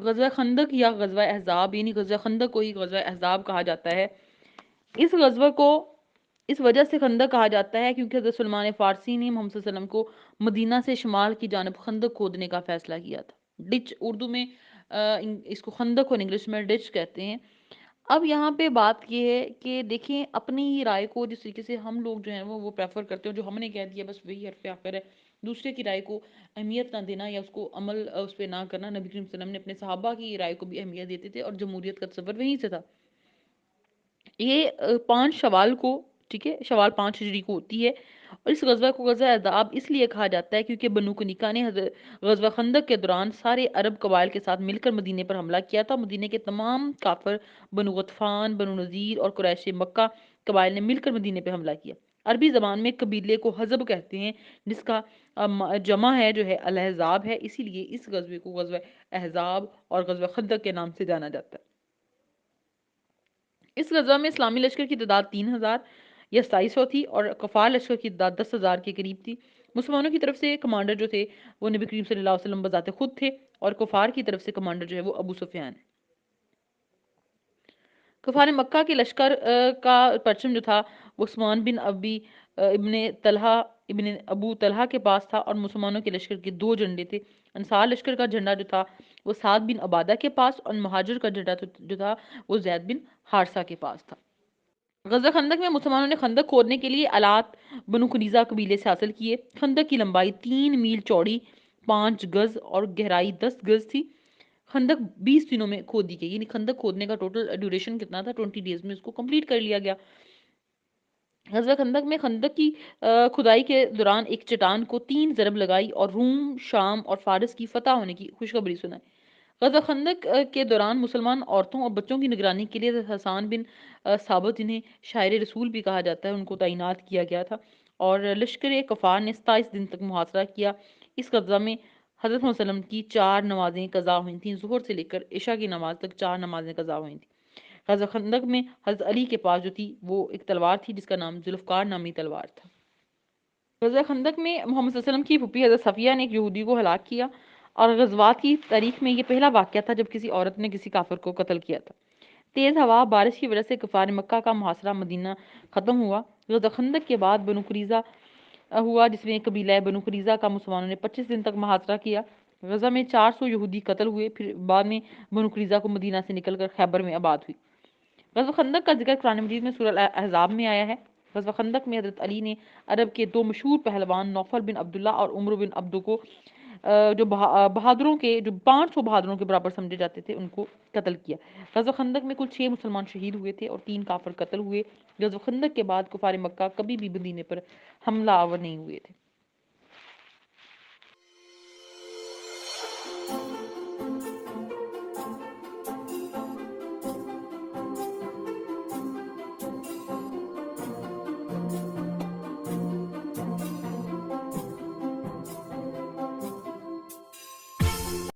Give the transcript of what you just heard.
غزوہ خندق یا غزوہ احزاب، یعنی غزوہ خندق کو ہی غزوہ احزاب کہا جاتا ہے۔ اس غزوہ کو اس وجہ سے خندق کہا جاتا ہے کیونکہ حضرت سلمان فارسی نے محمد صلی اللہ علیہ وسلم کو مدینہ سے شمال کی جانب خندق کھودنے کا فیصلہ کیا تھا۔ ڈچ اردو میں اس کو خندق اور انگلش میں ڈچ کہتے ہیں۔ اب یہاں پہ بات یہ ہے کہ دیکھیں اپنی ہی رائے کو جس طریقے سے ہم لوگ جو ہیں وہ پریفر کرتے ہیں، جو ہم نے کہہ دیا بس وہی حرف آخر ہے، دوسرے کی رائے کو اہمیت نہ دینا یا اس کو عمل اس پہ نہ کرنا۔ نبی کریم صلی اللہ علیہ وسلم نے اپنے صحابہ کی رائے کو بھی اہمیت دیتے تھے اور جمہوریت کا تصور وہیں سے تھا۔ یہ 5 شوال کو، ٹھیک ہے، شوال 5 ہجری کو ہوتی ہے، اور اس غزوہ کو غزوہ احزاب اس لیے کہا جاتا ہے کیونکہ بنو کنیکا نے غزوہ خندق کے دوران سارے عرب قبائل کے ساتھ مل کر مدینے پر حملہ کیا تھا۔ مدینے کے تمام کافر، بنو غطفان، بنو نذیر اور قریش مکہ قبائل نے مل کر مدینے پہ حملہ کیا۔ عربی زبان میں قبیلے کو حزب کہتے ہیں، جس کا جمع ہے جو ہے الاحزاب ہے، اسی لیے اس غزوے کو غزوہ احزاب اور غزوہ خندق کے نام سے جانا جاتا ہے۔ اس غزوہ میں اسلامی لشکر کی تعداد 3000 یا 2700 تھی اور کفار لشکر کی تعداد 10,000 کے قریب تھی۔ مسلمانوں کی طرف سے کمانڈر جو تھے وہ نبی کریم صلی اللہ علیہ وسلم بذات خود تھے، اور کفار کی طرف سے کمانڈر جو ہے وہ ابو سفیان ہے۔ کفار مکہ کے لشکر کا پرچم جو تھا وہ عثمان بن ابی ابن طلحہ ابن ابو طلحہ کے پاس تھا، اور مسلمانوں کے لشکر کے 2 جھنڈے تھے۔ انصار لشکر کا جھنڈا جو تھا وہ سعد بن عبادہ کے پاس، اور مہاجر کا جھنڈا جو تھا وہ زید بن حارثہ کے پاس تھا۔ غزوہ خندق میں مسلمانوں نے خندق کھودنے کے لیے آلات بنو قریظہ قبیلے سے حاصل کیے۔ خندق کی لمبائی 3 میل چوڑی، 5 گز اور گہرائی 10 گز تھی۔ خندق 20 دنوں میں کھودی گئی، یعنی خندق کھودنے کا ٹوٹل ڈیوریشن کتنا تھا، 20 ڈیز میں اس کو کمپلیٹ کر لیا گیا۔ غزوہ خندق میں خندق کی کھدائی کے دوران ایک چٹان کو 3 ضرب لگائی اور روم، شام اور فارس کی فتح ہونے کی خوشخبری سنائی۔ غزوہ خندق کے دوران مسلمان عورتوں اور بچوں کی نگرانی کے لیے حسان بن ثابت، جنہیں شاعر رسول بھی کہا جاتا ہے، ان کو تعینات کیا گیا تھا، اور لشکر کفار نے 27 دن تک محاصرہ کیا۔ اس غزوہ میں حضرت صلی اللہ علیہ وسلم کی 4 نمازیں قضا ہوئی تھیں، ظہر سے لے کر عشاء کی نماز تک 4 نمازیں قضا ہوئی تھیں۔ غزوہ خندق میں حضرت علی کے پاس جو تھی وہ ایک تلوار تھی جس کا نام ذوالفقار نامی تلوار تھا۔ غزوہ خندق میں محمد صلی اللہ علیہ وسلم کی پھوپھی حضرت صفیہ نے ایک یہودی کو ہلاک کیا، اور غزوات کی تاریخ میں یہ پہلا واقعہ تھا جب کسی عورت نے کسی کافر کو قتل کیا تھا۔ تیز ہوا بارش کی وجہ سے کفار مکہ کا محاصرہ مدینہ ختم ہوا۔ غزوہ خندق کے بعد بنو قریظہ ہوا، جس میں قبیلہ بنو قریظہ کا مسلمانوں نے 25 دن تک محاصرہ کیا۔ غزہ میں 400 یہودی قتل ہوئے، پھر بعد میں بنو قریظہ کو مدینہ سے نکل کر خیبر میں آباد ہوئی۔ غزوہ خندق کا ذکر قرآن مجید میں سورہ احزاب میں آیا ہے۔ غزوہ خندق میں حضرت علی نے عرب کے 2 مشہور پہلوان نوفل بن عبداللہ اور عمرو بن عبدو کو جو بہادروں کے جو 500 بہادروں کے برابر سمجھے جاتے تھے ان کو قتل کیا۔ غزوہ خندق میں کل 6 مسلمان شہید ہوئے تھے اور 3 کافر قتل ہوئے۔ غزوہ خندق کے بعد کفار مکہ کبھی بھی مدینے پر حملہ آور نہیں ہوئے تھے۔